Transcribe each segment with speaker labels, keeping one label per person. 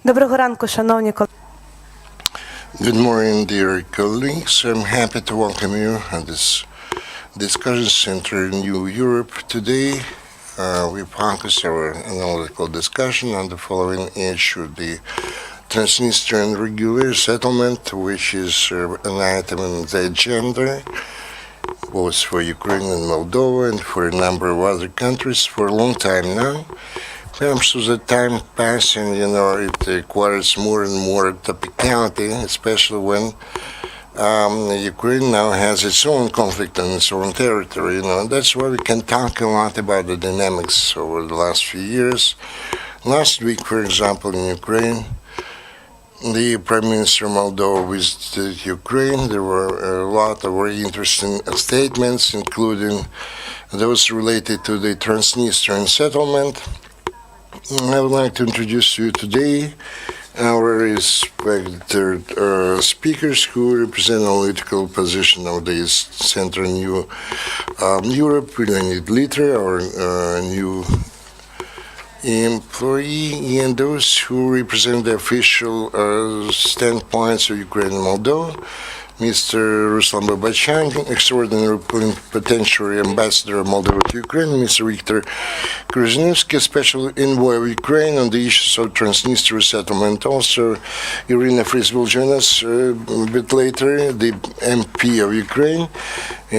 Speaker 1: Доброго ранку, шановні колеги.
Speaker 2: Good morning, dear colleagues. I'm happy to welcome you at this discussion center in New Europe. Today, we focus our analytical discussion on the following issue: the Transnistrian regular settlement, which is an item in the agenda, both for Ukraine and Moldova and for a number of other countries for a long time now. Perhaps as the time passing, it acquires more and more topicality, especially when Ukraine now has its own conflict on its own territory. That's why we can talk a lot about the dynamics over the last few years. Last week, for example, in Ukraine, the Prime Minister of Moldova visited Ukraine. There were a lot of very interesting statements, including those related to the Transnistrian settlement. I would like to introduce to you today our respected speakers who represent analytical position of this Center in Europe. Leonid, Litra, our new employee, and those who represent the official standpoints of Ukraine and Moldova. Mr. Ruslan Bolbochan, extraordinary plenipotentiary ambassador of Moldova to Ukraine, Mr. Viktor, Kryzhanivskyi, special envoy of Ukraine on the issues of Transnistria settlement. Also, Irina Fris will join us a bit later, the MP of Ukraine, a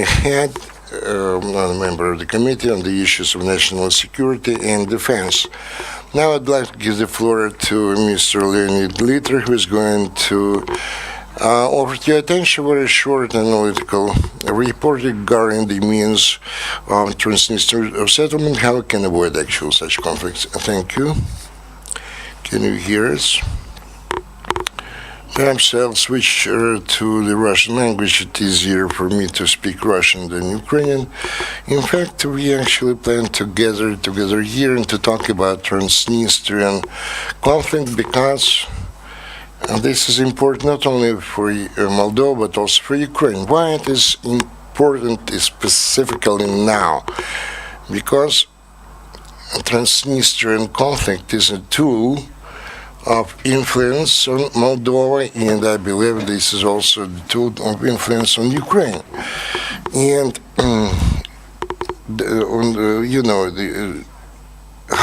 Speaker 2: member of the committee on the issues of national security and defense. Now I'd like to give the floor to Mr. Leonid Litra, who is going to offer to your attention a very short analytical report regarding the means of Transnistria settlement, how we can avoid actual such conflicts. Thank you. Can you hear us? Perhaps I'll switch to the Russian language. It's easier for me to speak Russian than Ukrainian. In fact, we actually plan to gather together here and to talk about Transnistrian conflict because this is important not only for Moldova but also for Ukraine. Why it is important specifically now? Because Transnistrian conflict is a tool of influence on Moldova, and I believe this is also the tool of influence on Ukraine. And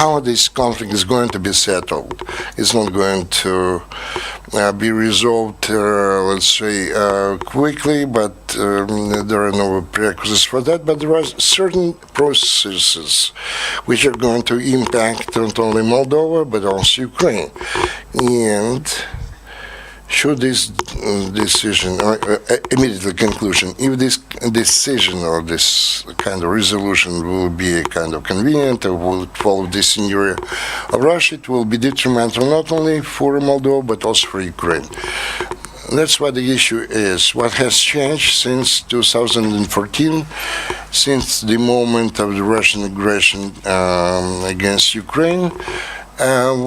Speaker 2: how this conflict is going to be settled is not going to be resolved, let's say, quickly, but there are no prerequisites for that. But there are certain processes which are going to impact not only Moldova, but also Ukraine. And should this decision, immediately conclusion, if this decision or this kind of resolution will be a kind of convenient or will follow the scenario of Russia, it will be detrimental not only for Moldova but also for Ukraine. That's what the issue is. What has changed since 2014, since the moment of the Russian aggression against Ukraine?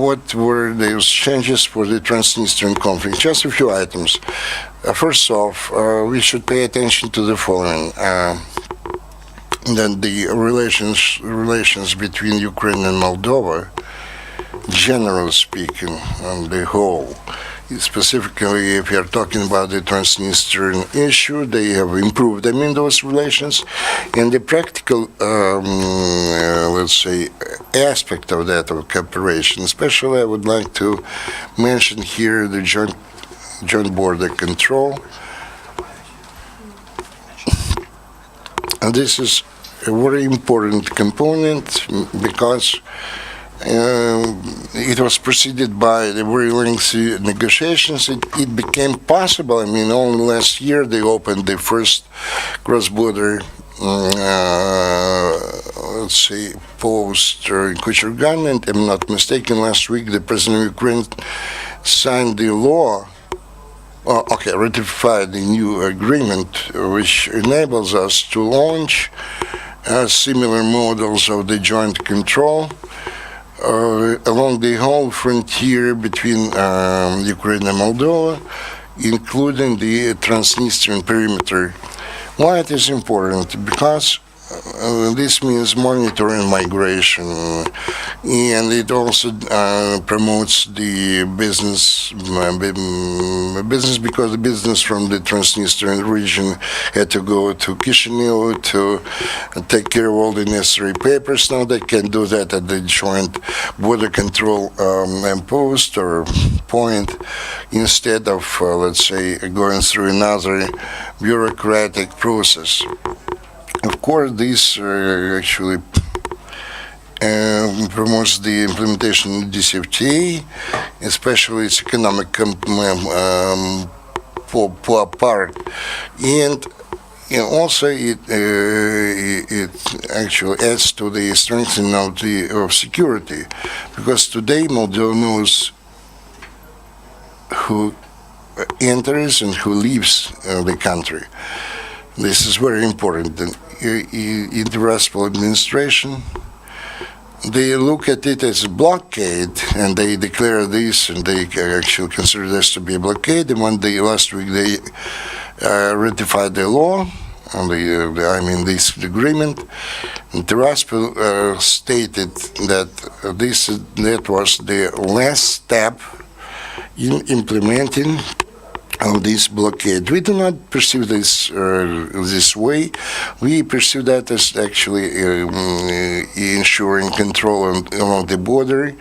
Speaker 2: What were those changes for the Transnistrian conflict? Just a few items. First off, we should pay attention to the following. That the relations between Ukraine and Moldova, generally speaking, on the whole, specifically if we are talking about the Transnistrian issue, they have improved. I mean, those relations and the practical, let's say, aspect of that, of cooperation. Especially, I would like to mention here the joint border control. And this is a very important component because it was preceded by the very lengthy negotiations. It became possible. I mean, only last year they opened the first cross-border, let's say, post in Kuchergan. And if I'm not mistaken, last week the President of Ukraine signed the law, ratified the new agreement, which enables us to launch similar models of the joint control along the whole frontier between Ukraine and Moldova, including the Transnistrian perimeter. Why it is important? Because this means monitoring migration, and it also promotes the business because the business from the Transnistrian region had to go to Chisinau to take care of all the necessary papers. Now they can do that at the joint border control post or point instead of, let's say, going through another bureaucratic process. Of course, this actually promotes the implementation of DCFTA, especially its economic part, and also it actually adds to the strengthening of security, because today Moldova knows who enters and who leaves the country. This is very important. In the Russell administration, they look at it as a blockade, and they declare this, and they actually consider this to be a blockade. And when last week they ratified the law, this agreement, and Russell stated that that was the last step in implementing of this blockade. We do not perceive this this way. We perceive that as actually ensuring control along the border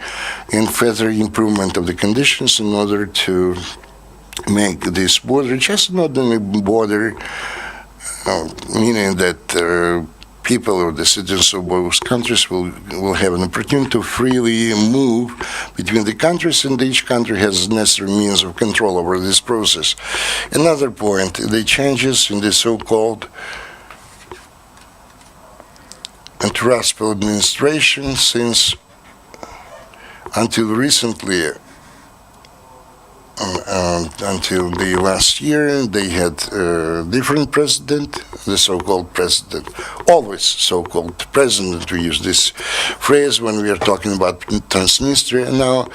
Speaker 2: and further improvement of the conditions in order to make this border just not only border, meaning that people or the citizens of both countries will have an opportunity to freely move between the countries, and each country has necessary means of control over this process. Another point, the changes in the so-called Russell administration, since until recently, until the last year, they had different president, the so-called president, always so-called president. We use this phrase when we are talking about Transnistria. Now,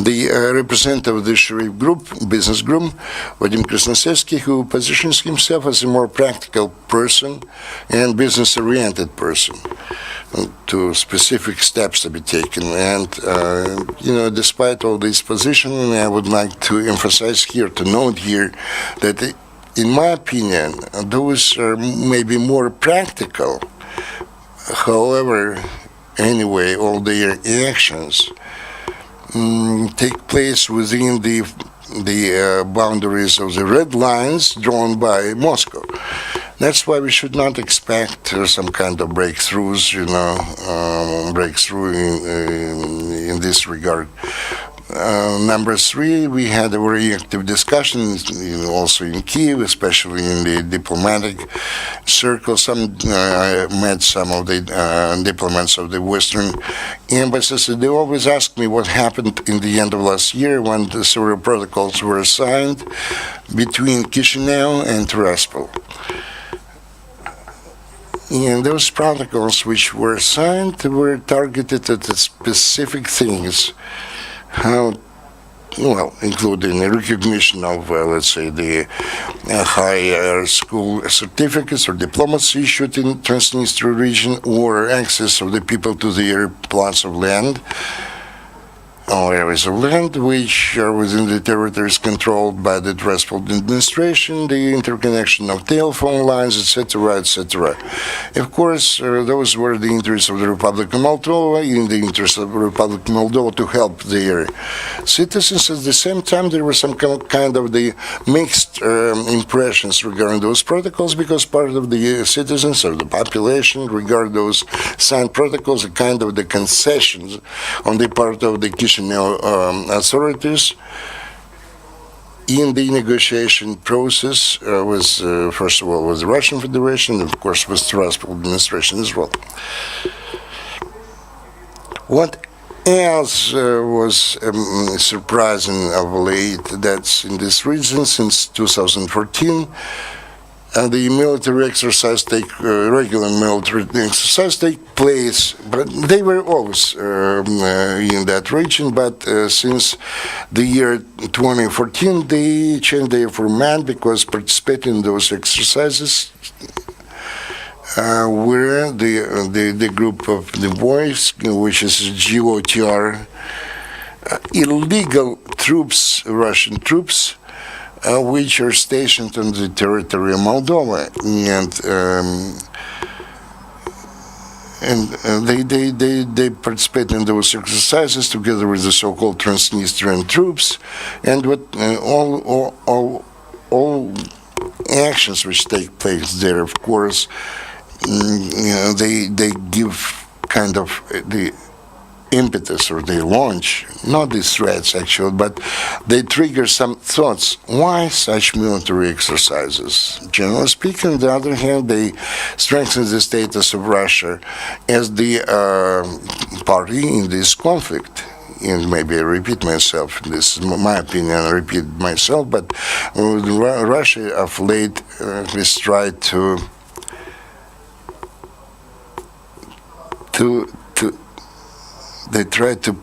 Speaker 2: the representative of the Sharif Group, business group, Vadim Kryzhanivskyi, who positions himself as a more practical person and business-oriented person, to specific steps to be taken. And, despite all this positioning, I would like to emphasize here, to note here, that in my opinion, those are maybe more practical. However, anyway, all their actions take place within the boundaries of the red lines drawn by Moscow. That's why we should not expect some kind of breakthroughs, breakthrough in this regard. Number three, we had a very active discussion, also in Kiev, especially in the diplomatic circle. I met some of the diplomats of the Western embassies. They always ask me what happened in the end of last year when the several protocols were signed between Chisinau and Tiraspol. And those protocols which were signed were targeted at the specific things, including the recognition of, let's say, the higher school certificates or diplomas issued in Transnistria region, or access of the people to their plots of land, or areas of land which are within the territories controlled by the Russell administration, the interconnection of telephone lines, etc., etc. Of course, those were the interests of the Republic of Moldova, in the interest of the Republic of Moldova to help their citizens. At the same time, there were some kind of the mixed impressions regarding those protocols, because part of the citizens or the population regard those signed protocols as kind of the concessions on the part of the Chisinau authorities in the negotiation process first of all, with the Russian Federation, and of course with the Russell administration as well. What else was surprising of late? That's in this region since 2014. The military exercise regular military exercise take place, but they were always in that region. But since the year 2014, they changed their format, because participating in those exercises where the group of the boys, which is GOTR, illegal troops, Russian troops, which are stationed on the territory of Moldova, and they participate in those exercises together with the so-called Transnistrian troops, and what all actions which take place there, of course, they give kind of the impetus, or they launch, not these threats actually, but they trigger some thoughts. Why such military exercises? Generally speaking, on the other hand, they strengthen the status of Russia as the party in this conflict. And maybe I repeat myself, this is my opinion, I repeat myself, but Russia of late has tried to they try to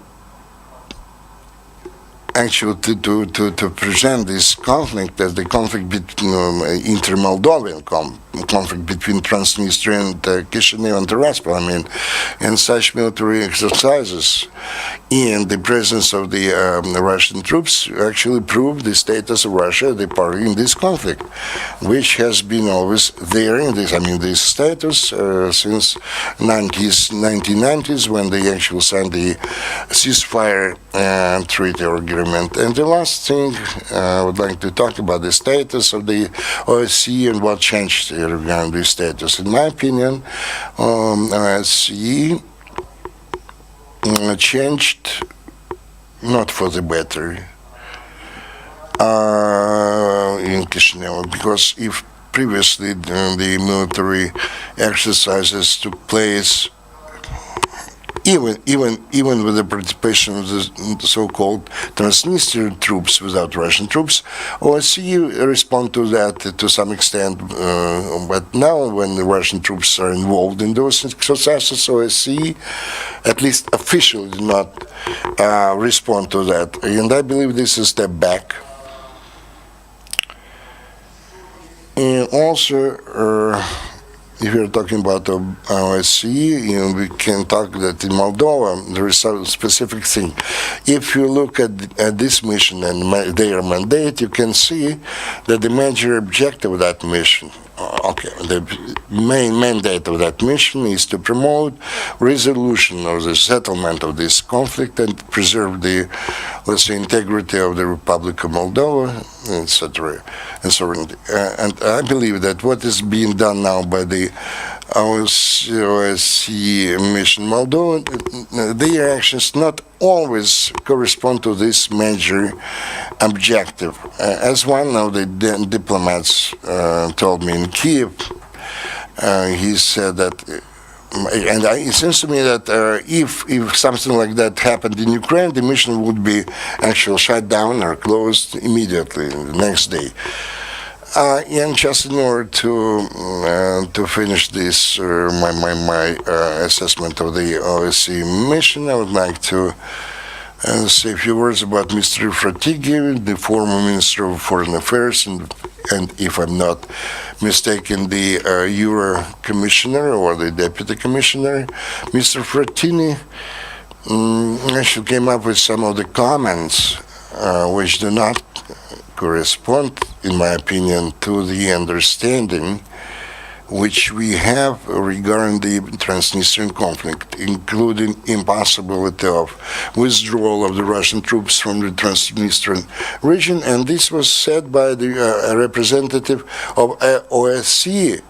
Speaker 2: actually to present this conflict as the conflict between inter-Moldovan conflict between Transnistria and Chisinau and Tiraspol. I mean, and such military exercises in the presence of the Russian troops actually prove the status of Russia, the party in this conflict, which has been always there in this. I mean, this status since 1990s, when they actually signed the ceasefire treaty or agreement. And the last thing I would like to talk about the status of the OSCE and what changed regarding this status. In my opinion, OSCE changed not for the better in Chisinau, because if previously the military exercises took place even with the participation of the so-called Transnistrian troops without Russian troops, OSCE respond to that to some extent. But now, when the Russian troops are involved in those exercises, OSCE, at least officially, did not respond to that. And I believe this is a step back. And also, if you're talking about OSCE, we can talk that in Moldova there is a specific thing. If you look at this mission and their mandate, you can see that the major objective of that mission, the main mandate of that mission is to promote resolution or the settlement of this conflict and preserve the, let's say, integrity of the Republic of Moldova, etc., and sovereignty. And I believe that what is being done now by the OSCE mission Moldova, their actions not always correspond to this major objective. As one of the diplomats told me in Kiev, he said that, and it seems to me that if something like that happened in Ukraine, the mission would be actually shut down or closed immediately the next day. And just in order to finish this, my assessment of the OSCE mission, I would like to say a few words about Mr. Frattigi, the former Minister of Foreign Affairs, and if I'm not mistaken, the Euro Commissioner or the Deputy Commissioner. Mr. Frattini actually came up with some of the comments which do not correspond, in my opinion, to the understanding which we have regarding the Transnistrian conflict, including impossibility of withdrawal of the Russian troops from the Transnistrian region. And this was said by the representative of OSCE.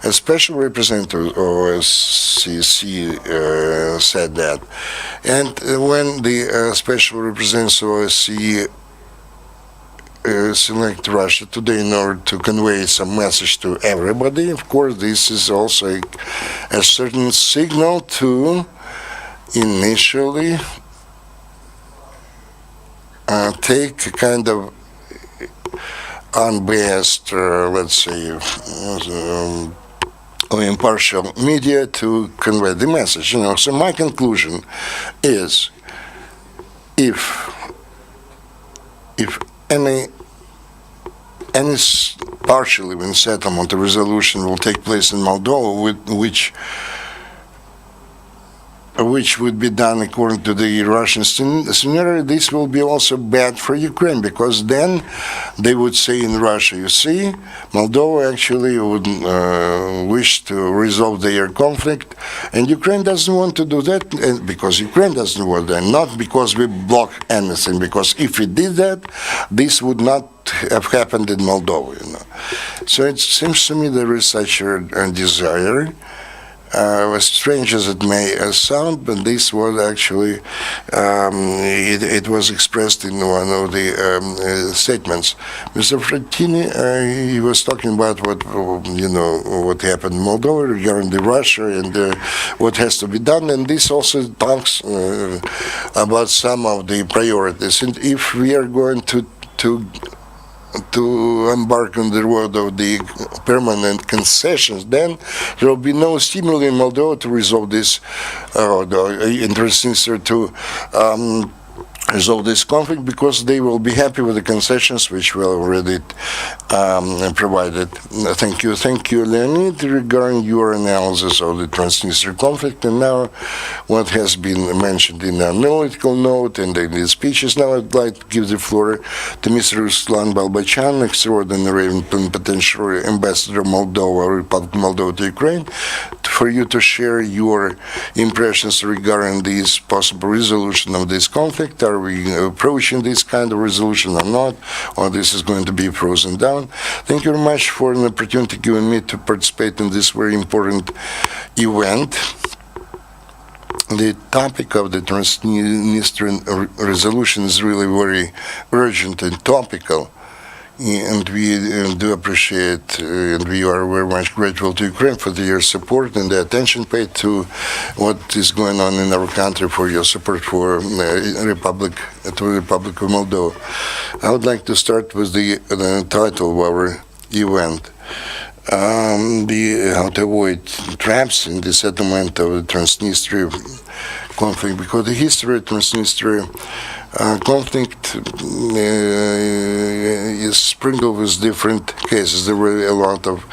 Speaker 2: A special representative of OSCE said that. And when the special representative of OSCE select Russia today in order to convey some message to everybody, of course, this is also a certain signal to initially take a kind of unbiased, let's say, or impartial media to convey the message. So my conclusion is, if any any partial even settlement or resolution will take place in Moldova, which would be done according to the Russian scenario, this will be also bad for Ukraine, because then they would say in Russia, you see, Moldova actually would wish to resolve their conflict, and Ukraine doesn't want to do that, because Ukraine doesn't want that, not because we block anything, because if we did that, this would not have happened in Moldova, So it seems to me there is such a desire, as strange as it may sound, but this was actually, it was expressed in one of the statements. Mr. Frattini, he was talking about what happened in Moldova regarding the Russia and what has to be done, and this also talks about some of the priorities. And if we are going to embark on the road of the permanent concessions, then there will be no stimuli in Moldova to resolve this, in Transnistria to resolve this conflict, because they will be happy with the concessions which were already provided. Thank you, Leonid, regarding your analysis of the Transnistria conflict, and now what has been mentioned in the analytical note and in the speeches. Now I'd like to give the floor to Mr. Ruslan Bolbochan, extraordinary and plenipotentiary ambassador of Moldova, Republic of Moldova to Ukraine, for you to share your impressions regarding this possible resolution of this conflict. Are we approaching this kind of resolution or not, or this is going to be frozen down? Thank you very much for an opportunity given me to participate in this very important event. The topic of the Transnistrian resolution is really very urgent and topical. And we do appreciate, and we are very much grateful to Ukraine for your support and the attention paid to what is going on in our country, for your support for the Republic of Moldova. I would like to start with the title of our event. How to avoid traps in the settlement of the Transnistria conflict, because the history of Transnistria conflict is sprinkled with different cases. There were a lot of,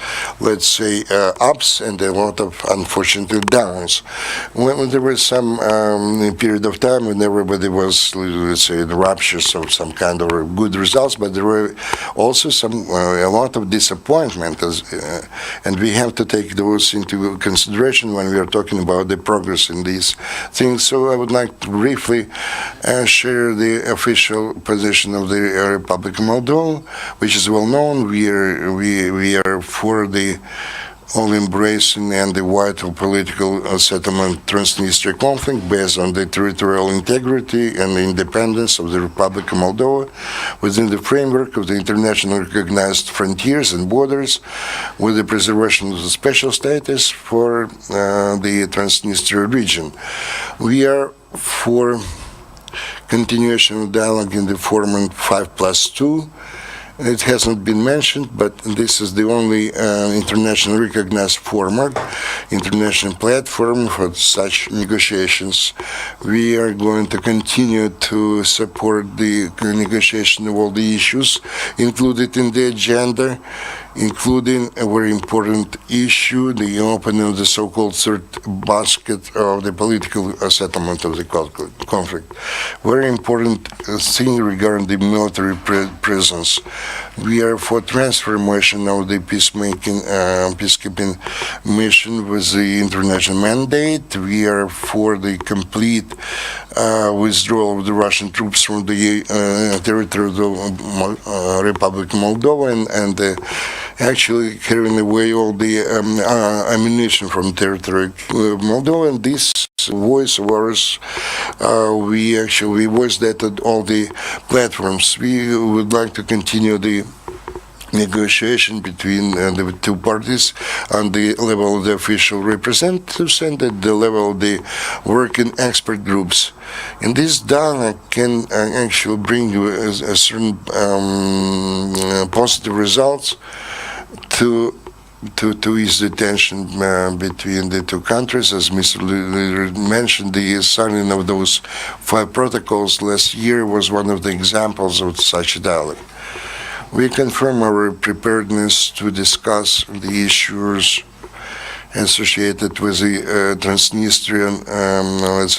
Speaker 2: let's say, ups and a lot of, unfortunately, downs. When there was some period of time when everybody was, let's say, the raptures of some kind of good results, but there were also a lot of disappointment, and we have to take those into consideration when we are talking about the progress in these things. So I would like to briefly share the official position of the Republic of Moldova, which is well known. We are for the all-embracing and the vital political settlement Transnistria conflict based on the territorial integrity and the independence of the Republic of Moldova within the framework of the internationally recognized frontiers and borders, with the preservation of the special status for the Transnistria region. We are for continuation of dialogue in the format 5+2. It hasn't been mentioned, but this is the only internationally recognized format, international platform for such negotiations. We are going to continue to support the negotiation of all the issues included in the agenda, including a very important issue, the opening of the so-called third basket of the political settlement of the conflict. Very important thing regarding the military presence. We are for transformation of the peacekeeping mission with the international mandate. We are for the complete withdrawal of the Russian troops from the territory of the Republic of Moldova and actually carrying away all the ammunition from the territory of Moldova. And this voice of ours, we voiced that at all the platforms. We would like to continue the negotiation between the two parties on the level of the official representatives and at the level of the working expert groups. And this dialogue can actually bring you a certain positive results to ease the tension between the two countries. As Mr. Leader mentioned, the signing of those 5 protocols last year was one of the examples of such a dialogue. We confirm our preparedness to discuss the issues associated with the Transnistrian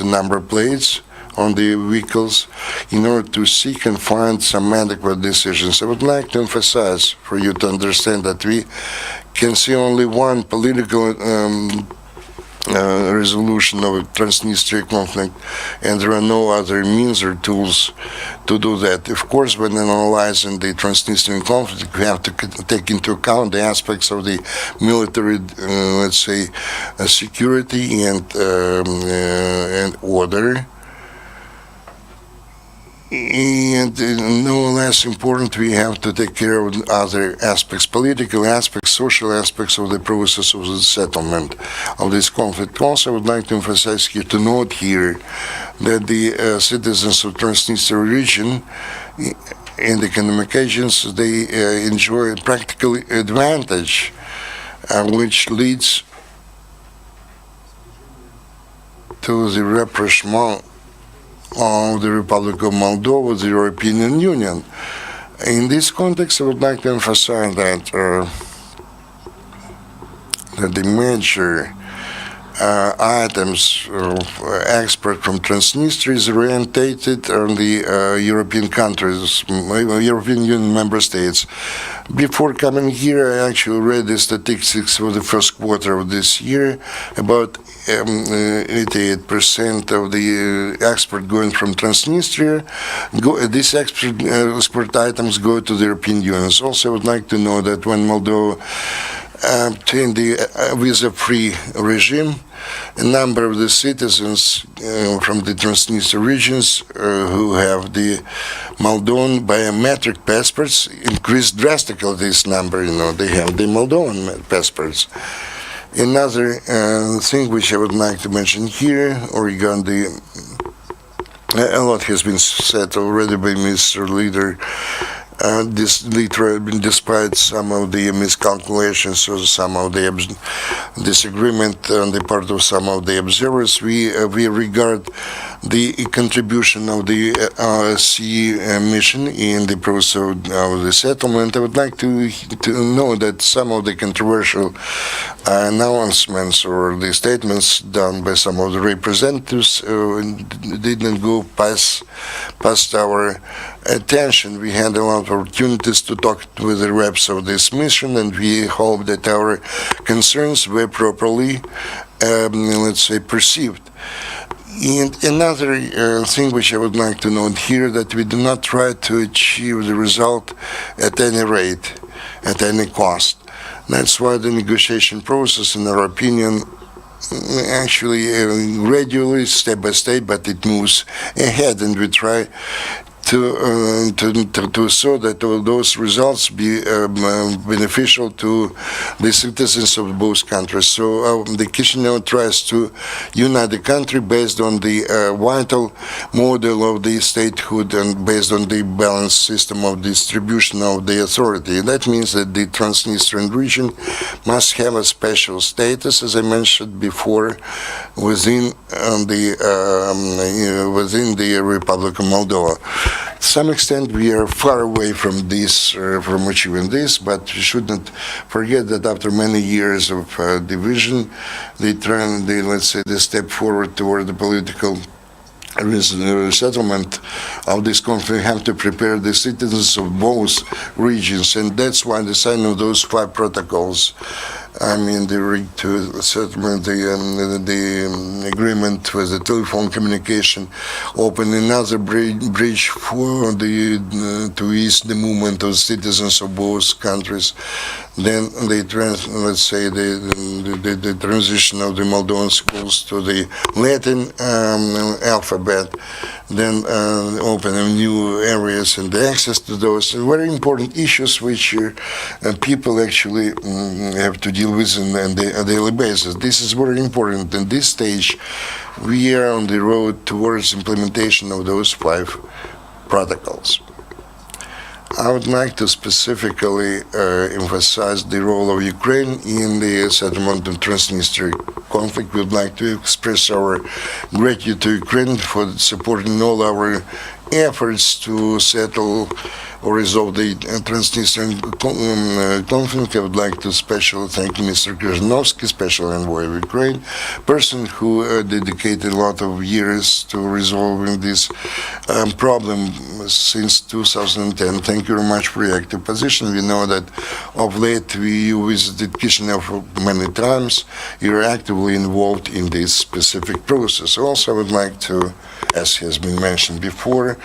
Speaker 2: number plates on the vehicles in order to seek and find some adequate decisions. I would like to emphasize for you to understand that we can see only one political resolution of the Transnistria conflict, and there are no other means or tools to do that. Of course, when analyzing the Transnistrian conflict, we have to take into account the aspects of the military, security and order. And no less important, we have to take care of other aspects, political aspects, social aspects of the process of the settlement of this conflict. Also, I would like to emphasize here, to note here, that the citizens of Transnistria region in the communications, they enjoy a practical advantage, which leads to the rapprochement of the Republic of Moldova with the European Union. In this context, I would like to emphasize that the major items of export from Transnistria is orientated on the European countries, European Union member states. Before coming here, I actually read the statistics for the first quarter of this year. About 88% of the export going from Transnistria, these export items go to the European Union. Also, I would like to know that when Moldova obtained the visa-free regime, a number of the citizens from the Transnistria regions who have the Moldovan biometric passports increased drastically. This number, they have the Moldovan passports. Another thing which I would like to mention here, regarding a lot has been said already by Mr. Leader. This Litra, despite some of the miscalculations or some of the disagreement on the part of some of the observers, we regard the contribution of the CE mission in the process of the settlement. I would like to know that some of the controversial announcements or the statements done by some of the representatives didn't go past our attention. We had a lot of opportunities to talk with the reps of this mission, and we hope that our concerns were properly, perceived. And another thing which I would like to note here, that we do not try to achieve the result at any rate, at any cost. That's why the negotiation process, in our opinion, actually gradually, step by step, but it moves ahead, and we try to so that all those results be beneficial to the citizens of both countries. So the Chisinau tries to unite the country based on the vital model of the statehood and based on the balanced system of distribution of the authority. That means that the Transnistrian region must have a special status, as I mentioned before, within the Republic of Moldova. To some extent, we are far away from this, from achieving this, but we shouldn't forget that after many years of division, the step forward toward the political settlement of this conflict have to prepare the citizens of both regions, and that's why the signing of those 5 protocols, the settlement, the agreement with the telephone communication, open another bridge for to ease the movement of citizens of both countries. Then the transition of the Moldovan schools to the Latin alphabet, then open new areas and the access to those very important issues which people actually have to deal with on a daily basis. This is very important. In this stage, we are on the road towards implementation of those 5 protocols. I would like to specifically emphasize the role of Ukraine in the settlement of Transnistria conflict. We would like to express our gratitude to Ukraine for supporting all our efforts to settle or resolve the Transnistrian conflict. I would like to especially thank Mr. Kryzhanivskyi, Special Envoy of Ukraine, person who dedicated a lot of years to resolving this problem since 2010. Thank you very much for your active position. We know that of late you visited Chisinau many times. You're actively involved in this specific process. Also, I would like to, as has been mentioned before,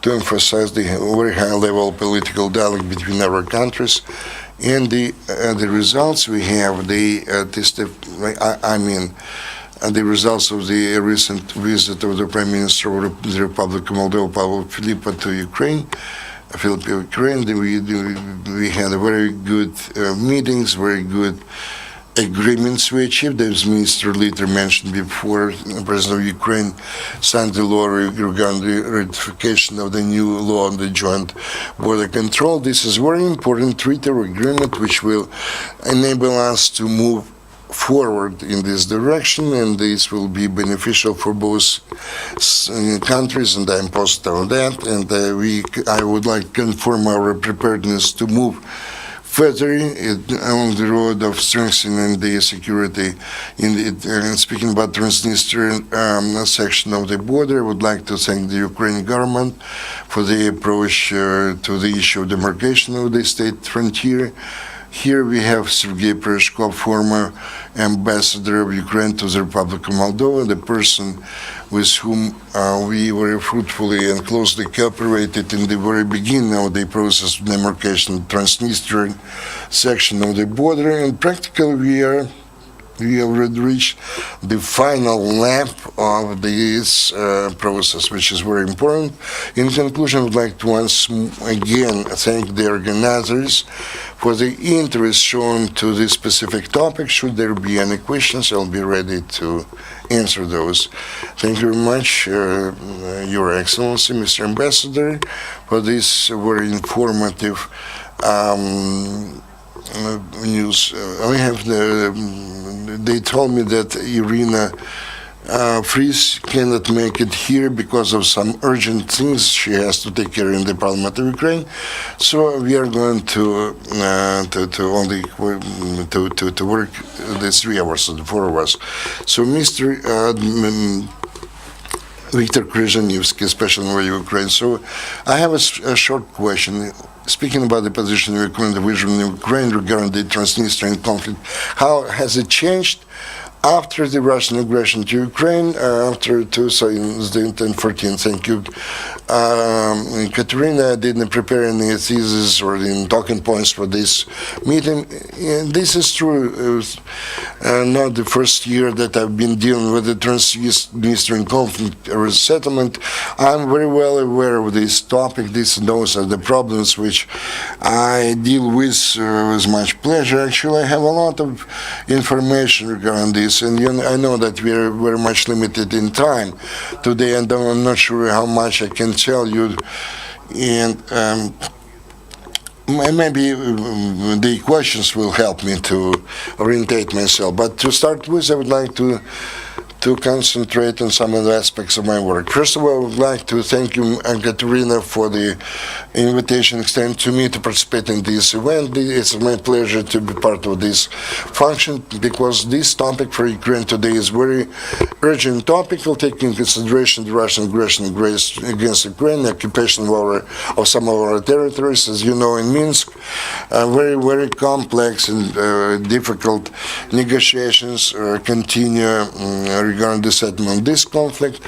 Speaker 2: to emphasize the very high-level political dialogue between our countries and the results we have. The results of the recent visit of the Prime Minister of the Republic of Moldova, Pavel Filipa, to Ukraine. We had a very good meetings, very good agreements we achieved. As Minister Litra mentioned before, the President of Ukraine signed the law regarding the ratification of the new law on the joint border control. This is very important treaty or agreement which will enable us to move forward in this direction, and this will be beneficial for both countries, and I'm positive on that. And I would like to confirm our preparedness to move further along the road of strengthening the security. Speaking about Transnistrian section of the border, I would like to thank the Ukrainian government for the approach to the issue of demarcation of the state frontier. Here we have Sergei Pereshkov, former ambassador of Ukraine to the Republic of Moldova, the person with whom we very fruitfully and closely cooperated in the very beginning of the process of demarcation of Transnistrian section of the border. And practically we already reached the final lap of this process, which is very important. In conclusion, I would like to once again thank the organizers for the interest shown to this specific topic. Should there be any questions, I'll be ready to answer those. Thank you very much, Your Excellency, Mr. Ambassador, for this very informative news. They told me that Irina Fries cannot make it here because of some urgent things she has to take care in the Parliament of Ukraine. So we are going to work the 3 hours, the 4 of us. So Mr. Viktor Kryzhanivskyi, Special Envoy of Ukraine. So I have a short question. Speaking about the position of Ukraine, the vision of Ukraine regarding the Transnistrian conflict, how has it changed after the Russian aggression to Ukraine, after 2014? Thank you. Kateryna didn't prepare any thesis or any talking points for this meeting. And this is true. Not the first year that I've been dealing with the Transnistrian conflict or settlement. I'm very well aware of this topic. Those are the problems which I deal with much pleasure. Actually, I have a lot of information regarding this, and I know that we are very much limited in time today, and I'm not sure how much I can tell you. And maybe the questions will help me to orientate myself. But to start with, I would like to concentrate on some of the aspects of my work. First of all, I would like to thank you, Kateryna, for the invitation extended to me to participate in this event. It's my pleasure to be part of this function, because this topic for Ukraine today is very urgent topic. We'll take into consideration the Russian aggression against Ukraine, the occupation of some of our territories, as you know, in Minsk. Very, very complex and difficult negotiations continue regarding the settlement of this conflict.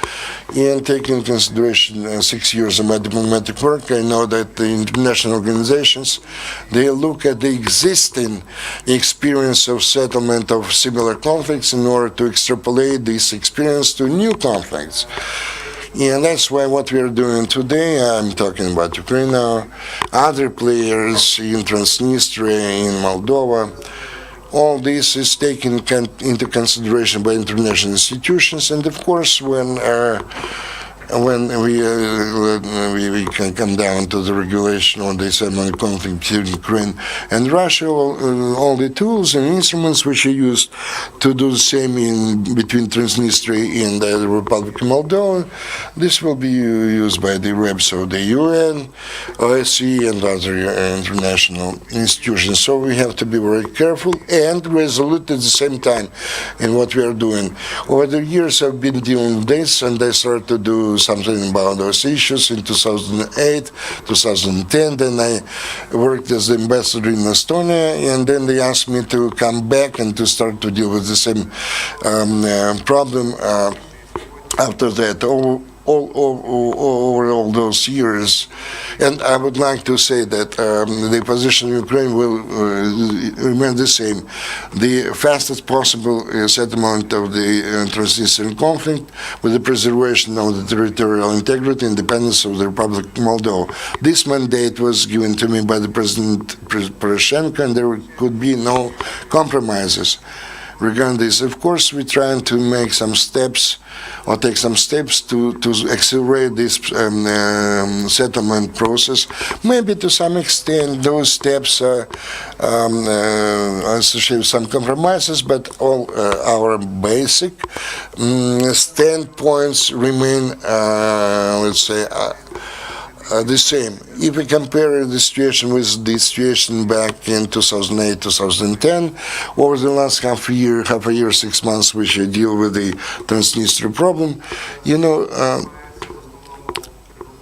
Speaker 2: And taking into consideration 6 years of my diplomatic work, I know that the international organizations, they look at the existing experience of settlement of similar conflicts in order to extrapolate this experience to new conflicts. And that's why what we are doing today, I'm talking about Ukraine now, other players in Transnistria, in Moldova, all this is taken into consideration by international institutions. And of course, when when we can come down to the regulation on the settlement conflict between Ukraine and Russia, all the tools and instruments which are used to do the same between Transnistria and the Republic of Moldova, this will be used by the reps of the UN, OSCE, and other international institutions. So we have to be very careful and resolute at the same time in what we are doing. Over the years, I've been dealing with this, and I started to do something about those issues in 2008, 2010. Then I worked as the ambassador in Estonia, and then they asked me to come back and to start to deal with the same problem. After that, over all those years, and I would like to say that the position of Ukraine will remain the same. The fastest possible settlement of the Transnistrian conflict with the preservation of the territorial integrity and independence of the Republic of Moldova. This mandate was given to me by the President Poroshenko, and there could be no compromises regarding this. Of course, we're trying to make some steps or take some steps to accelerate this settlement process. Maybe to some extent those steps associated with some compromises, but all our basic standpoints remain, let's say, the same. If we compare the situation with the situation back in 2008, 2010, over the last half a year, 6 months, which I deal with the Transnistria problem,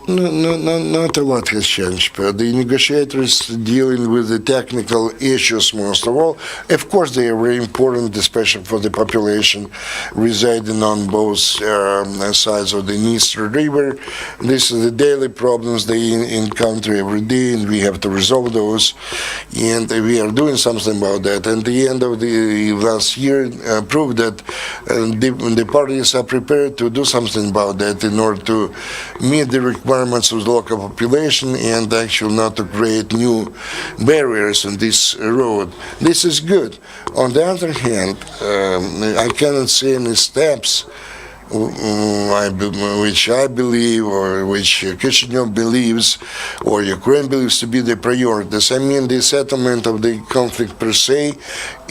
Speaker 2: not a lot has changed. But the negotiators dealing with the technical issues most of all. Of course, they are very important, especially for the population residing on both sides of the Dniester River. These are the daily problems they encounter every day, and we have to resolve those. And we are doing something about that. And the end of the last year proved that the parties are prepared to do something about that in order to meet the requirements of the local population and actually not to create new barriers on this road. This is good. On the other hand, I cannot see any steps which I believe, or which Chisinau believes, or Ukraine believes to be the priorities. I mean, the settlement of the conflict per se,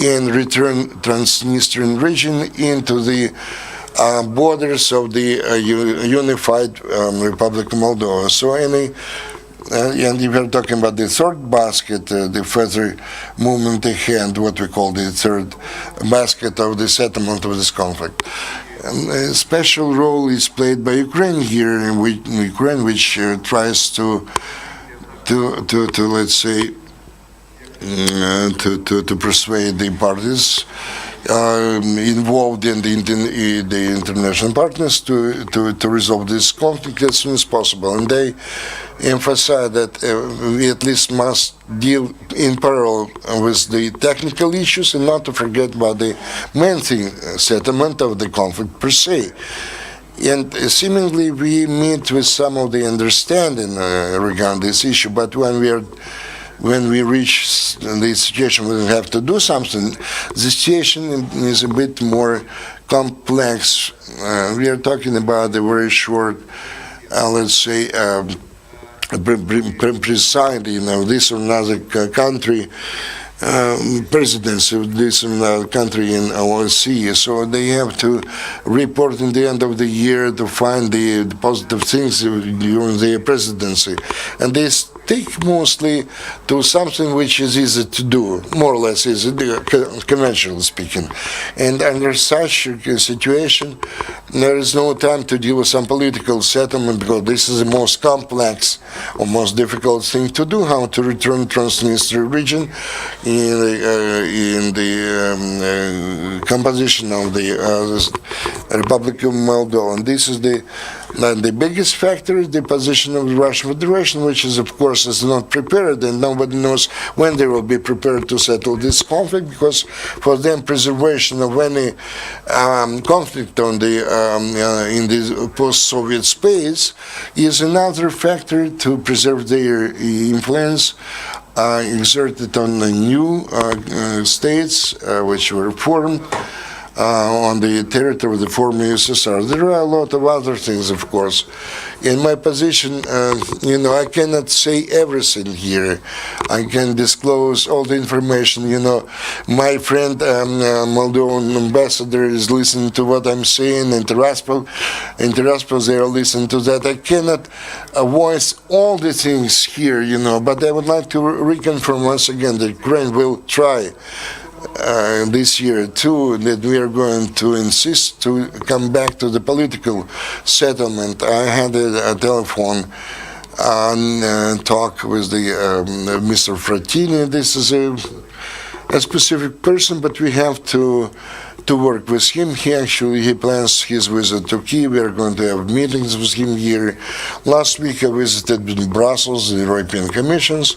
Speaker 2: and return Transnistrian region into the borders of the unified Republic of Moldova. So and if we're talking about the third basket, the further movement ahead, what we call the third basket of the settlement of this conflict. A special role is played by Ukraine here, which tries to let's say to persuade the parties involved in the international partners to resolve this conflict as soon as possible. And they emphasize that we at least must deal in parallel with the technical issues and not to forget about the main thing, settlement of the conflict per se. And seemingly we meet with some of the understanding regarding this issue, but when we reach the situation where we have to do something, the situation is a bit more complex. We are talking about a very short, let's say, presiding of this or another country, presidency of this or another country in OSCE. So they have to report in the end of the year to find the positive things during their presidency. And they stick mostly to something which is easy to do, more or less easy, conventionally speaking. And under such a situation, there is no time to deal with some political settlement, because this is the most complex or most difficult thing to do, how to return Transnistria region in the composition of the Republic of Moldova. And this is the biggest factor is the position of the Russian Federation, which is, of course, is not prepared, and nobody knows when they will be prepared to settle this conflict, because for them preservation of any conflict on the in the post-Soviet space is another factor to preserve their influence exerted on the new states which were formed on the territory of the former USSR. There are a lot of other things, of course. In my position, I cannot say everything here. I can disclose all the information. My friend, Moldovan ambassador, is listening to what I'm saying. In Tiraspol, they are listening to that. I cannot voice all the things here, but I would like to reconfirm once again that Ukraine will try this year too, that we are going to insist to come back to the political settlement. I had a telephone talk with the Mr. Frattini. This is a specific person, but we have to work with him. He plans his visit to Kyiv. We are going to have meetings with him here. Last week I visited in Brussels, the European Commissions.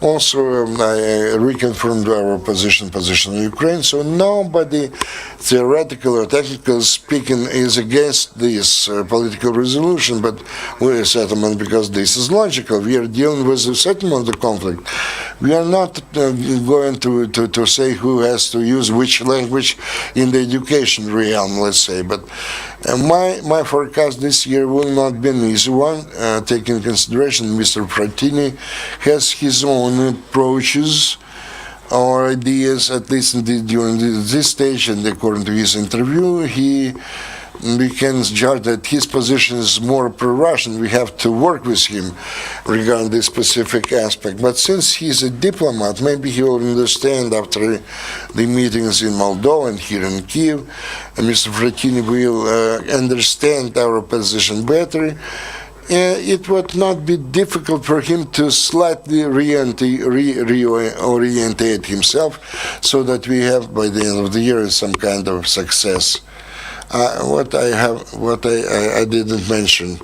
Speaker 2: Also, I reconfirmed our position in Ukraine. So nobody, theoretical or technical speaking, is against this political resolution, but we're a settlement because this is logical. We are dealing with the settlement of the conflict. We are not going to say who has to use which language in the education realm, let's say. But my forecast this year will not be an easy one, taking into consideration Mr. Frattini has his own approaches or ideas, at least during this stage, and according to his interview, we can judge that his position is more pro-Russian. We have to work with him regarding this specific aspect. But since he's a diplomat, maybe he will understand after the meetings in Moldova and here in Kyiv, and Mr. Frattini will understand our position better. It would not be difficult for him to slightly reorientate himself so that we have, by the end of the year, some kind of success. What I didn't mention.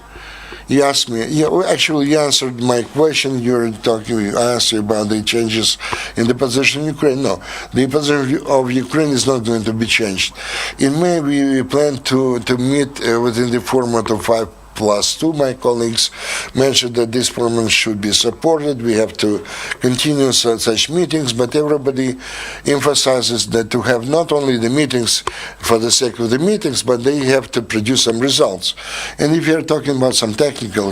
Speaker 2: You asked me. Actually, you answered my question. I asked you about the changes in the position of Ukraine. No, the position of Ukraine is not going to be changed. In May, we plan to meet within the format of 5+2. My colleagues mentioned that this format should be supported. We have to continue such meetings, but everybody emphasizes that to have not only the meetings for the sake of the meetings, but they have to produce some results. And if you're talking about some technical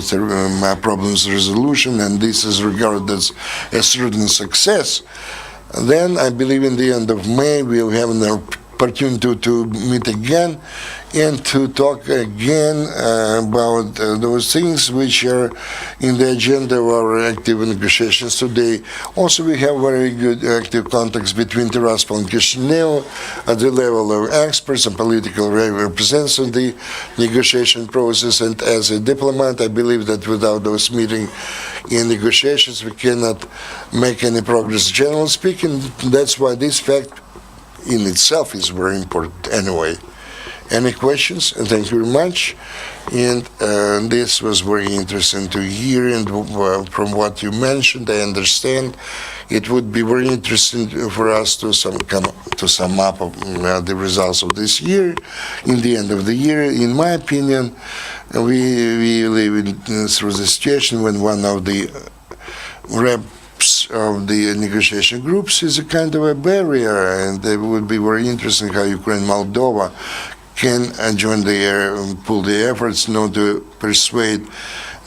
Speaker 2: problems resolution, and this is regarded as a certain success, then I believe in the end of May we'll have an opportunity to meet again and to talk again about those things which are in the agenda of our active negotiations today. Also, we have very good active contacts between Tiraspol and Chisinau at the level of experts and political representatives in the negotiation process. And as a diplomat, I believe that without those meetings in negotiations, we cannot make any progress. Generally speaking, that's why this fact in itself is very important anyway. Any questions? Thank you very much. And this was very interesting to hear, and from what you mentioned, I understand it would be very interesting for us to sum up the results of this year. In the end of the year, in my opinion, we live through the situation when one of the of the negotiation groups is a kind of a barrier, and it would be very interesting how Ukraine, Moldova can join pull the efforts to persuade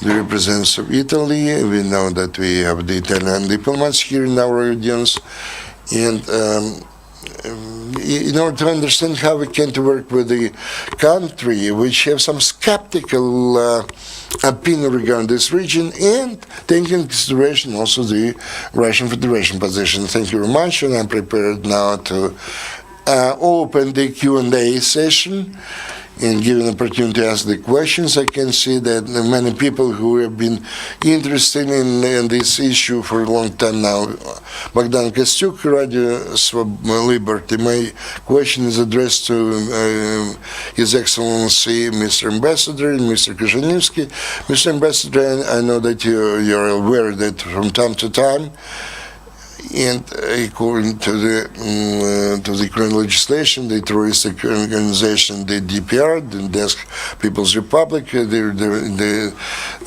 Speaker 2: the representatives of Italy. We know that we have the Italian diplomats here in our audience, and in order to understand how we can work with the country which have some skeptical opinion regarding this region, and taking into consideration also the Russian Federation position. Thank you very much, and I'm prepared now to open the Q&A session and give an opportunity to ask the questions. I can see that many people who have been interested in this issue for a long time now. Bogdan Kostyuk, Radio Liberty. My question is addressed to His Excellency, Mr. Ambassador, and Mr. Kryzhanivskyi. Mr. Ambassador, I know that you're aware that from time to time, And according to the current legislation, the terroristic organization, the DPR, the Desk People's Republic, there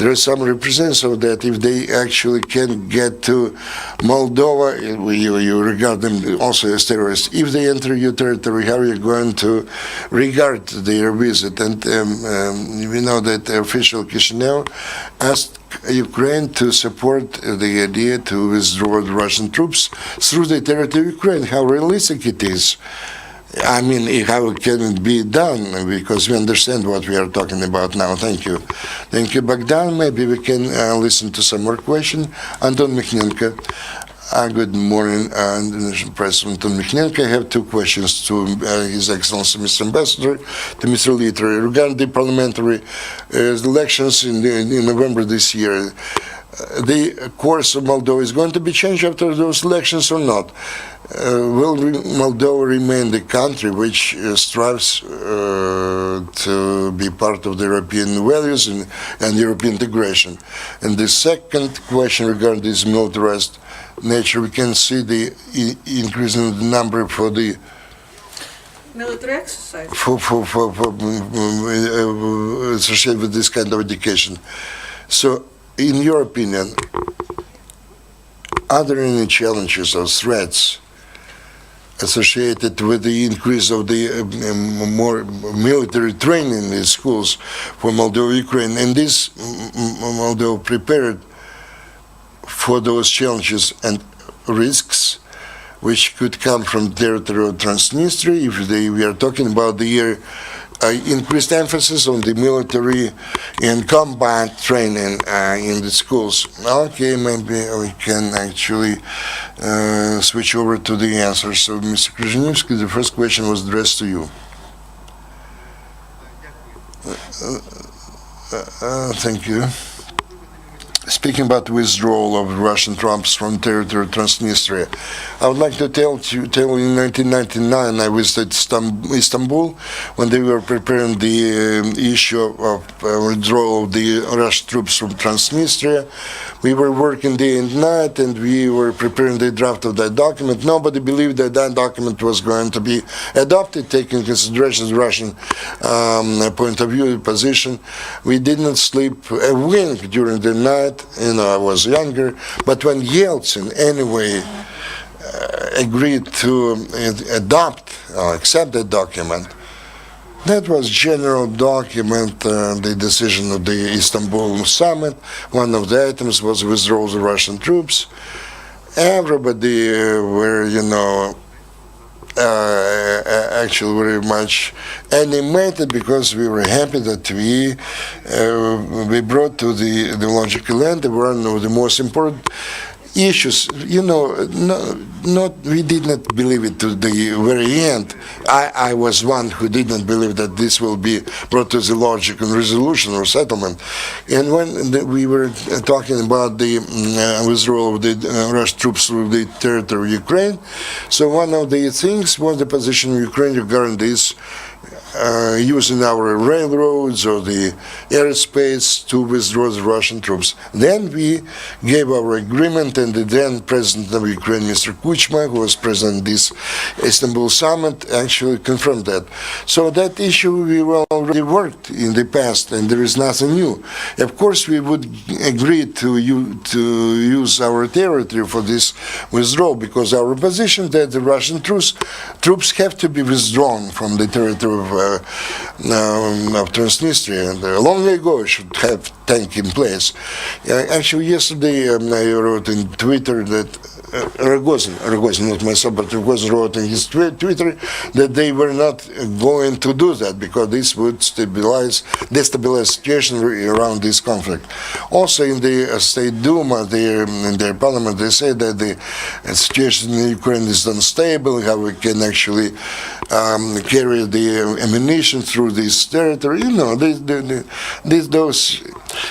Speaker 2: are some representatives of that. If they actually can get to Moldova, you regard them also as terrorists. If they enter your territory, how are you going to regard their visit? And we know that the official Chisinau asked Ukraine to support the idea to withdraw the Russian troops through the territory of Ukraine. How realistic it is. I mean, how can it be done? Because we understand what we are talking about now. Thank you. Thank you, Bogdan. Maybe we can listen to some more questions. Anton Mikhnenko. Good morning, President Mikhnenko. I have two questions to His Excellency, Mr. Ambassador, to Mr. Litra. Regarding the parliamentary elections in November this year, the course of Moldova is going to be changed after those elections or not? Will Moldova remain the country which strives to be part of the European values and European integration? And the second question regarding this militarized nature, we can see the increase in the number for the
Speaker 1: military exercise
Speaker 2: associated with this kind of education. So, in your opinion, are there any challenges or threats associated with the increase of the more military training in schools for Moldova, Ukraine? And this Moldova prepared for those challenges and risks which could come from the territory of Transnistria, if we are talking about the increased emphasis on the military and combat training in the schools. Okay, maybe we can actually switch over to the answers. So, Mr. Kryzhanivskyi, the first question was addressed to you. Thank you. Speaking about the withdrawal of Russian troops from territory of Transnistria, I would like to tell you in 1999 I visited Istanbul when they were preparing the issue of withdrawal of the Russian troops from Transnistria. We were working day and night and we were preparing the draft of that document. Nobody believed that that document was going to be adopted, taking into consideration the Russian point of view, position. We did not sleep a wink during the night. I was younger, but when Yeltsin anyway agreed to accept that document, that was general document, the decision of the Istanbul summit. One of the items was withdrawal of the Russian troops. Everybody were, actually very much animated because we were happy that we brought to the logical end one of the most important issues. We did not believe it to the very end. I was one who did not believe that this will be brought to the logical resolution or settlement. And when we were talking about the withdrawal of the Russian troops from the territory of Ukraine, so one of the things was the position of Ukraine regarding this using our railroads or the airspace to withdraw the Russian troops. Then we gave our agreement, and the then President of Ukraine, Mr. Kuchma, who was present at this Istanbul summit, actually confirmed that. So that issue we already worked in the past, and there is nothing new. Of course, we would agree to use our territory for this withdrawal, because our position that the Russian troops have to be withdrawn from the territory of Transnistria, and long ago should have taken place. Actually, yesterday I wrote in Twitter that Rogozin, not myself, but Rogozin wrote in his Twitter that they were not going to do that because this would destabilize the situation around this conflict. Also, in the State Duma, in their parliament, they say that the situation in Ukraine is unstable, how we can actually carry the ammunition through this territory. Those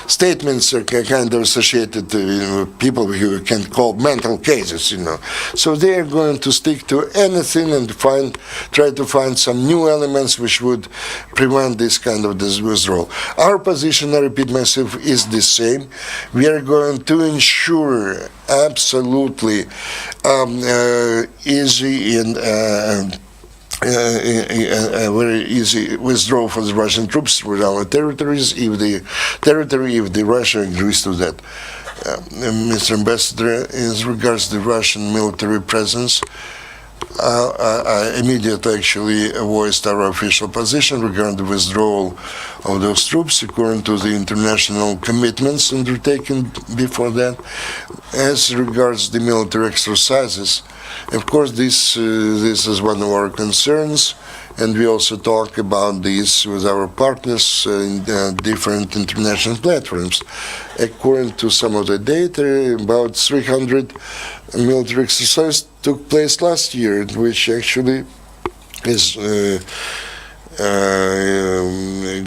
Speaker 2: statements are kind of associated to people who can call mental cases, So they are going to stick to anything and try to find some new elements which would prevent this kind of withdrawal. Our position, I repeat myself, is the same. We are going to ensure absolutely easy and a very easy withdrawal for the Russian troops from our territories if the Russia agrees to that. Mr. Ambassador, as regards the Russian military presence, I immediately actually voiced our official position regarding the withdrawal of those troops according to the international commitments undertaken before that. As regards the military exercises, of course, this is one of our concerns, and we also talk about this with our partners in different international platforms. According to some of the data, about 300 military exercises took place last year, which actually is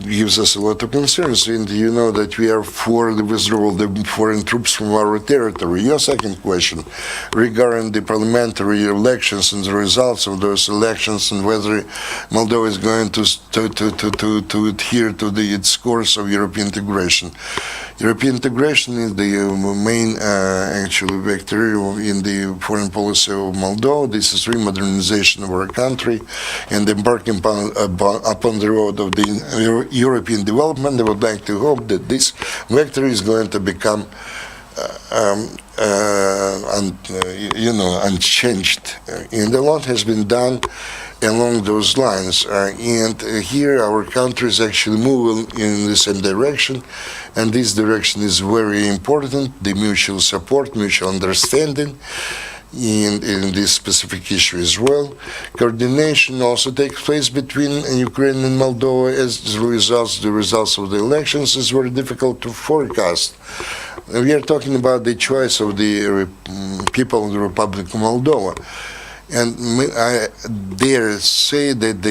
Speaker 2: gives us a lot of concerns, and you know that we are for the withdrawal of the foreign troops from our territory. Your second question regarding the parliamentary elections and the results of those elections and whether Moldova is going to adhere to its course of European integration. European integration is the main actually vector in the foreign policy of Moldova. This is remodernization of our country and embarking upon the road of the European development. I would like to hope that this vector is going to become unchanged. And a lot has been done along those lines. And here our country is actually moving in the same direction. And this direction is very important, the mutual support, mutual understanding in this specific issue as well. Coordination also takes place between Ukraine and Moldova as the results of the elections is very difficult to forecast. We are talking about the choice of the people of the Republic of Moldova. And I dare say that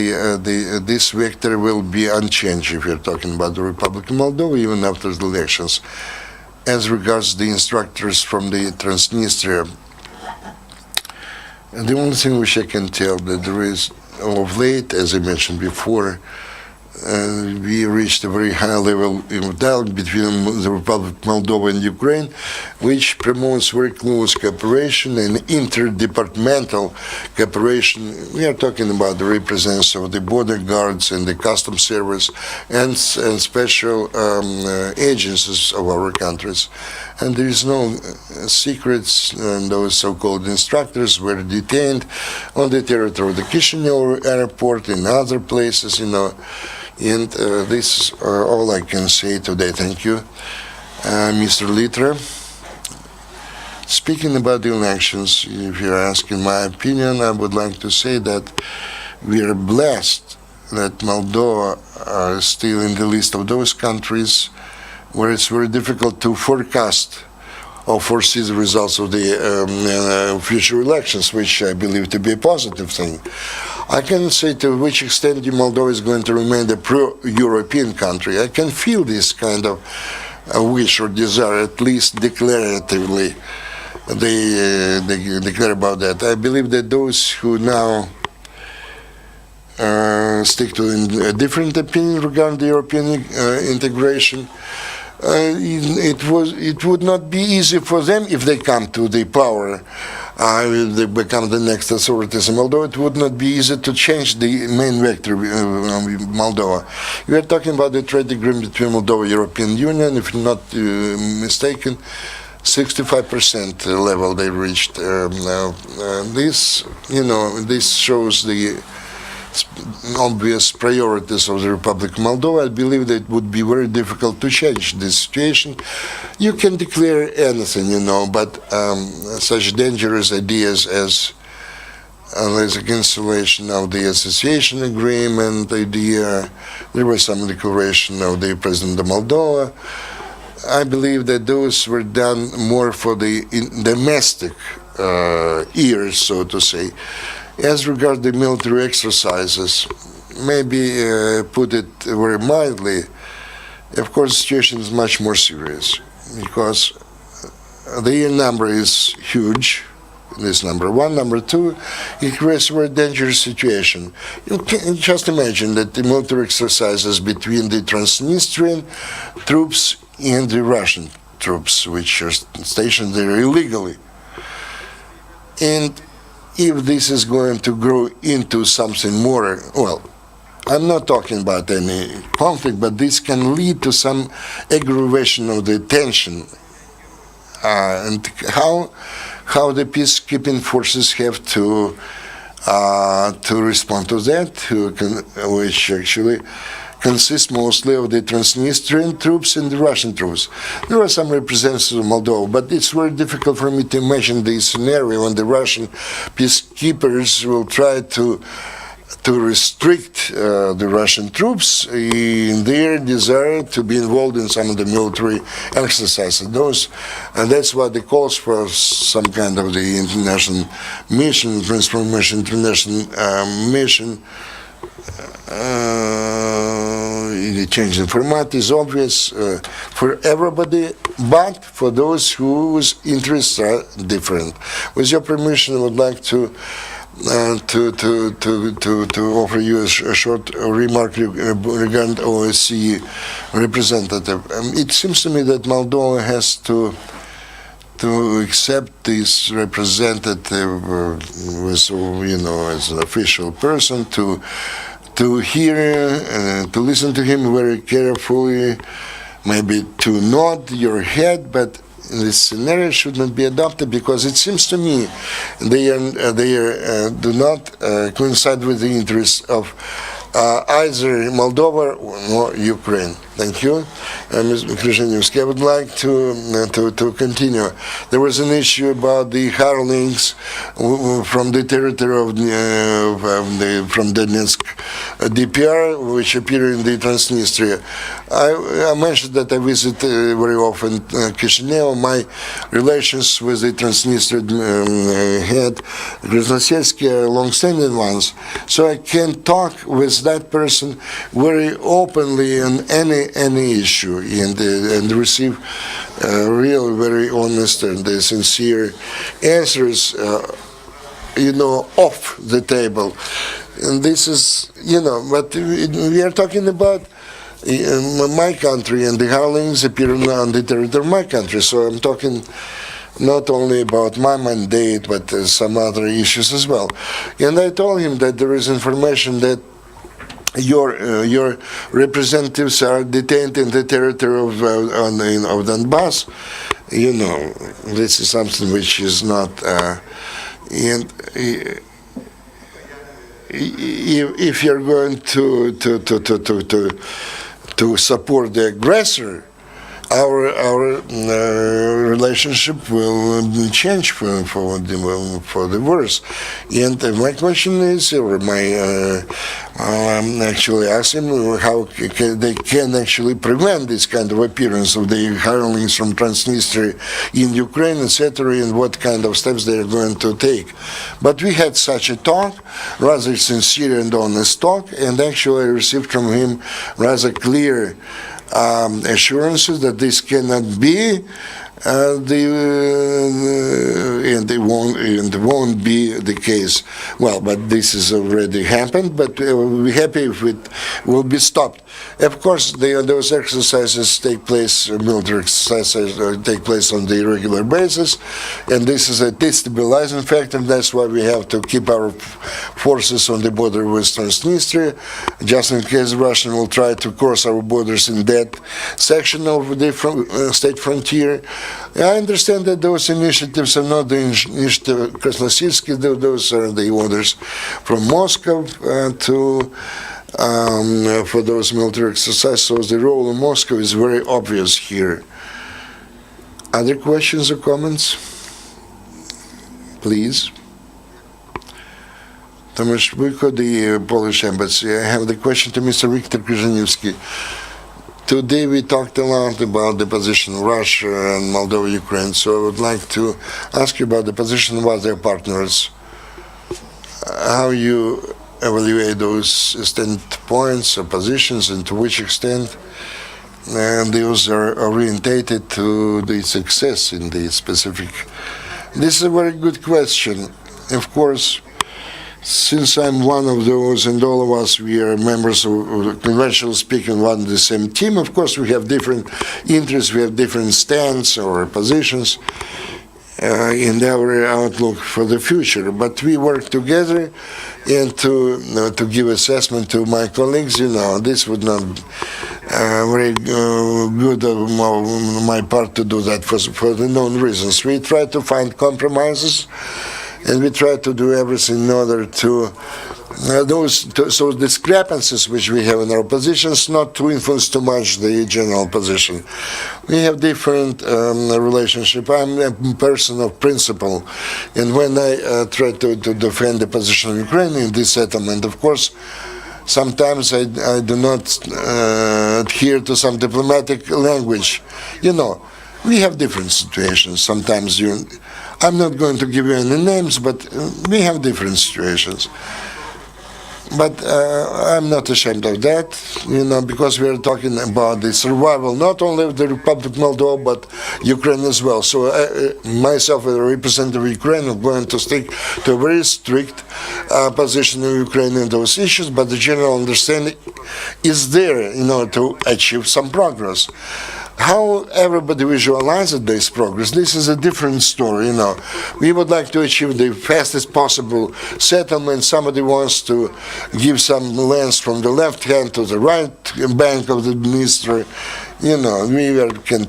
Speaker 2: this vector will be unchanged if you're talking about the Republic of Moldova, even after the elections. As regards the instructors from the Transnistria, the only thing which I can tell that there is, of late, as I mentioned before, we reached a very high level of dialogue between the Republic of Moldova and Ukraine, which promotes very close cooperation and interdepartmental cooperation. We are talking about the representatives of the border guards and the customs service and special agencies of our countries. And there is no secrets, and those so-called instructors were detained on the territory of the Chisinau airport and other places, And this is all I can say today. Thank you. Mr. Litra, speaking about the elections, if you're asking my opinion, I would like to say that we are blessed that Moldova is still in the list of those countries where it's very difficult to forecast or foresee the results of the future elections, which I believe to be a positive thing. I can say to which extent Moldova is going to remain a pro-European country. I can feel this kind of wish or desire, at least declaratively. They declare about that. I believe that those who now stick to a different opinion regarding the European integration, it would not be easy for them if they come to the power. They become the next authorities in Moldova. It would not be easy to change the main vector of Moldova. We are talking about the trade agreement between Moldova and European Union. If I'm not mistaken, 65% level they reached. This shows the obvious priorities of the Republic of Moldova. I believe that it would be very difficult to change this situation. You can declare anything, but such dangerous ideas as a cancellation of the association agreement idea, there was some declaration of the President of Moldova. I believe that those were done more for the domestic ears, so to say. As regards the military exercises, maybe put it very mildly, of course, the situation is much more serious because the number is huge. This number one. Number two, it creates a very dangerous situation. You can just imagine that the military exercises between the Transnistrian troops and the Russian troops, which are stationed there illegally. And if this is going to grow into something more, well, I'm not talking about any conflict, but this can lead to some aggravation of the tension. And how the peacekeeping forces have to respond to that, which actually consists mostly of the Transnistrian troops and the Russian troops. There are some representatives of Moldova, but it's very difficult for me to imagine the scenario when the Russian peacekeepers will try to restrict the Russian troops in their desire to be involved in some of the military exercises. And that's why the calls for some kind of the international mission, transformation international mission, the change in format is obvious for everybody, but for those whose interests are different. With your permission, I would like to offer you a short remark regarding OSCE representative. It seems to me that Moldova has to accept this representative as an official person, to hear, to listen to him very carefully, maybe to nod your head, but this scenario should not be adopted because it seems to me they do not coincide with the interests of either Moldova or Ukraine. Thank you. Ms. Kryzhanivskyi, I would like to continue. There was an issue about the hirelings from the territory from Donetsk DPR, which appear in the Transnistria. I mentioned that I visit very often Chisinau. My relations with the Transnistrian head, Kryzhanivskyi, are long-standing ones. So I can talk with that person very openly on any issue and receive real, very honest and sincere answers, off the table. And this is, but we are talking about my country, and the hirelings appear on the territory of my country. So I'm talking not only about my mandate, but some other issues as well. And I told him that there is information that your representatives are detained in the territory of Donbass. This is something which is not. And if you're going to support the aggressor, our relationship will change for the worse. And my question is, or actually ask him how they can actually prevent this kind of appearance of the hirelings from Transnistria in Ukraine, etc., and what kind of steps they are going to take. But we had such a talk, rather sincere and honest talk, and actually I received from him rather clear assurances that this cannot be, and it won't be the case. Well, but this has already happened, but we'll be happy if it will be stopped. Of course, those exercises take place, military exercises take place on the regular basis, and this is a destabilizing factor, and that's why we have to keep our forces on the border with Transnistria, just in case Russia will try to cross our borders in that section of the state frontier. I understand that those initiatives are not the initiative of Transnistrian, those are the orders from Moscow for those military exercises. So the role of Moscow is very obvious here. Other questions or comments? Please. Tomasz Wojko, the Polish embassy. I have the question to Mr. Viktor Kryzhanivskyi. Today we talked a lot about the position of Russia and Moldova, Ukraine, so I would like to ask you about the position of other partners. How you evaluate those standpoints or positions, and to which extent and those are orientated to the success in the specific. This is a very good question. Of course, since I'm one of those, and all of us, we are members of, conventionally speaking, one and the same team, of course, we have different interests, we have different stands or positions in our outlook for the future. But we work together, and to give assessment to my colleagues, this would not very good of my part to do that for the known reasons. We try to find compromises, and we try to do everything in order to those discrepancies which we have in our positions not to influence too much the general position. We have different relationship. I'm a person of principle, and when I try to defend the position of Ukraine in this settlement, of course, sometimes I do not adhere to some diplomatic language. We have different situations. Sometimes I'm not going to give you any names, but we have different situations. But I'm not ashamed of that, because we are talking about the survival not only of the Republic of Moldova, but Ukraine as well. So myself, as a representative of Ukraine, I'm going to stick to a very strict position of Ukraine in those issues, but the general understanding is there in order to achieve some progress. How everybody visualizes this progress, this is a different story. We would like to achieve the fastest possible settlement. Somebody wants to give some lands from the left hand to the right bank of the Dniester. We can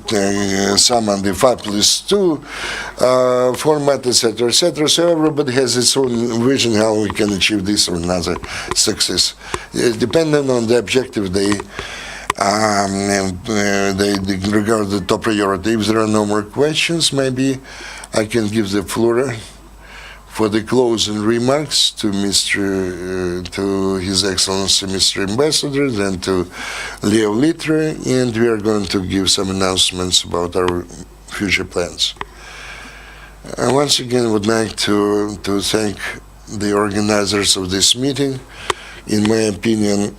Speaker 2: summon the 5+2 format, etc., etc. So everybody has its own vision how we can achieve this or another success, depending on the objective they regard the top priority. If there are no more questions, maybe I can give the floor for the closing remarks to to His Excellency Mr. Ambassador, then to Leo Litra, and we are going to give some announcements about our future plans. Once again, I would like to thank the organizers of this meeting. In my opinion,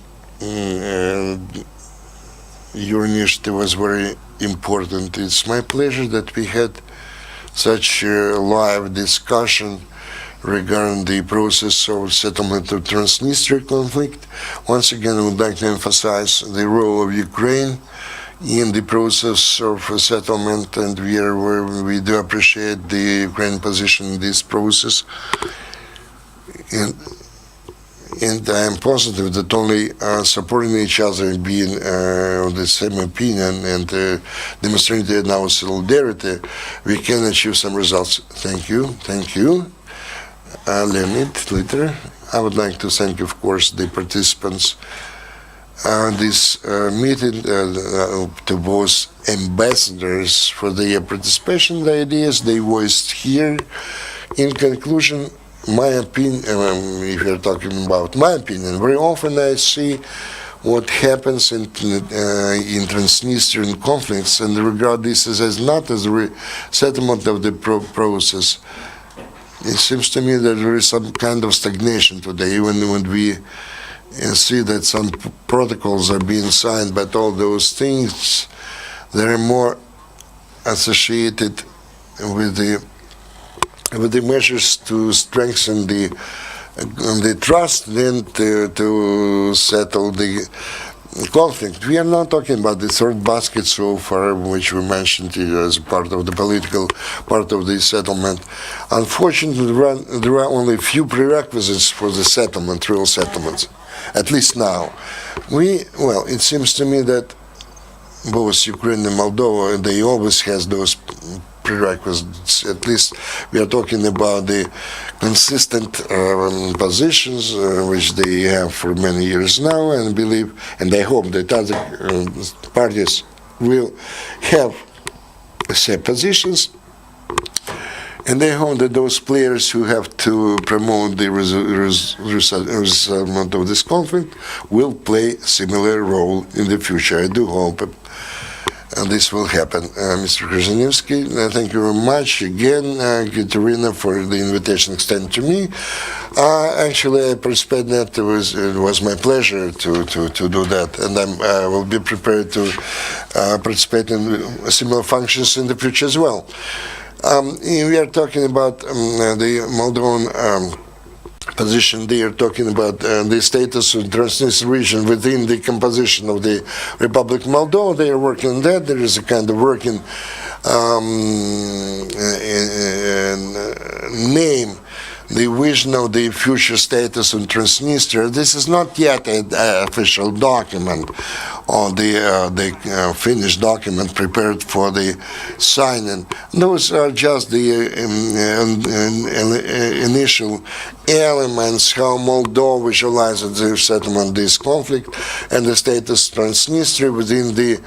Speaker 2: your initiative was very important. It's my pleasure that we had such a live discussion regarding the process of settlement of Transnistria conflict. Once again, I would like to emphasize the role of Ukraine in the process of settlement, and we do appreciate the Ukrainian position in this process. And I am positive that only supporting each other and being of the same opinion and demonstrating our solidarity, we can achieve some results. Thank you. Leonid, Litra. I would like to thank, of course, the participants this meeting, to both ambassadors for their participation, the ideas they voiced here. In conclusion, my opinion, if you're talking about my opinion, very often I see what happens in Transnistrian conflicts and regard this as not as a settlement of the process. It seems to me that there is some kind of stagnation today, even when we see that some protocols are being signed, but all those things, they are more associated with the measures to strengthen the trust than to settle the conflict. We are not talking about the third basket so far, which we mentioned as part of the political part of the settlement. Unfortunately, there are only a few prerequisites for the settlement, real settlements, at least now. It seems to me that both Ukraine and Moldova, they always has those prerequisites. At least we are talking about the consistent positions which they have for many years now, and believe, and I hope that other parties will have the same positions. And I hope that those players who have to promote the resettlement of this conflict will play a similar role in the future. I do hope this will happen. Mr. Kryzhanivskyi, thank you very much again, Kateryna, for the invitation extended to me. Actually, I participated in that. It was my pleasure to do that, and I will be prepared to participate in similar functions in the future as well. We are talking about the Moldovan position. They are talking about the status of the Transnistrian region within the composition of the Republic of Moldova. They are working on that. There is a kind of working name, the vision of the future status of Transnistria. This is not yet an official document or the finished document prepared for the signing. Those are just the initial elements how Moldova visualizes the settlement of this conflict and the status of Transnistria within the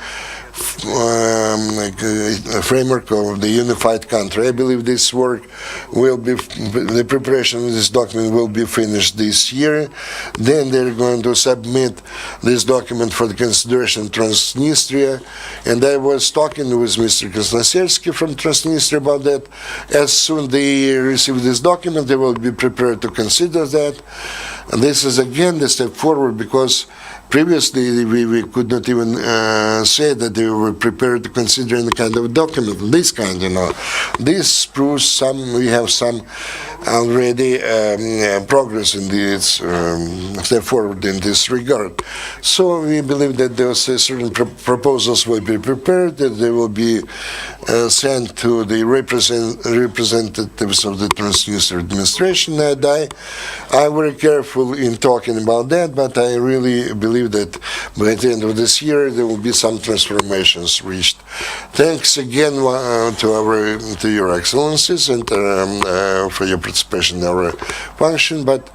Speaker 2: framework of the unified country. I believe this work will be, the preparation of this document will be finished this year. Then they're going to submit this document for the consideration of Transnistria. And I was talking with Mr. Transnistria from Transnistria about that. As soon as they receive this document, they will be prepared to consider that. And this is again the step forward, because previously we could not even say that they were prepared to consider any kind of document, this kind, This proves we have some already progress in this step forward in this regard. So we believe that those certain proposals will be prepared, that they will be sent to the representatives of the Transnistrian administration. And I'm very careful in talking about that, but I really believe that by the end of this year there will be some transformations reached. Thanks again to your excellencies and for your participation in our function, but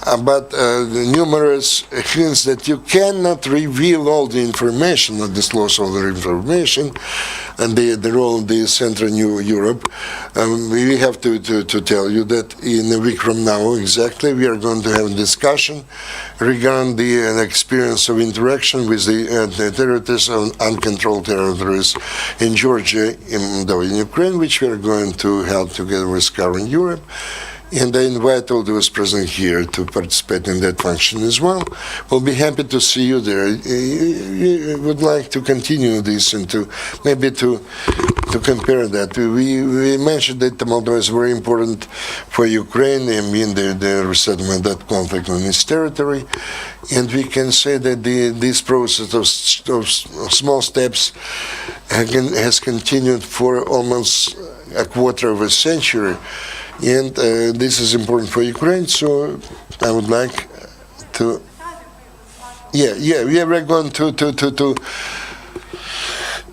Speaker 2: the numerous hints that you cannot reveal all the information or disclose all the information and the role of the Central New Europe. We have to tell you that in a week from now exactly we are going to have a discussion regarding the experience of interaction with the territories of uncontrolled territories in Georgia, in Moldova, in Ukraine, which we are going to help together with Current Europe. And I invite all those present here to participate in that function as well. We'll be happy to see you there. We would like to continue this and to maybe to compare that. We mentioned that Moldova is very important for Ukraine. I mean the resettlement of that conflict on its territory. And we can say that this process of small steps has continued for almost a quarter of a century. And this is important for Ukraine, so I would like to, we're going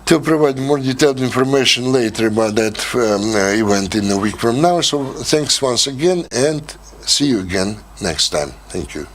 Speaker 2: to provide more detailed information later about that event in a week from now. So thanks once again, and see you again next time. Thank you.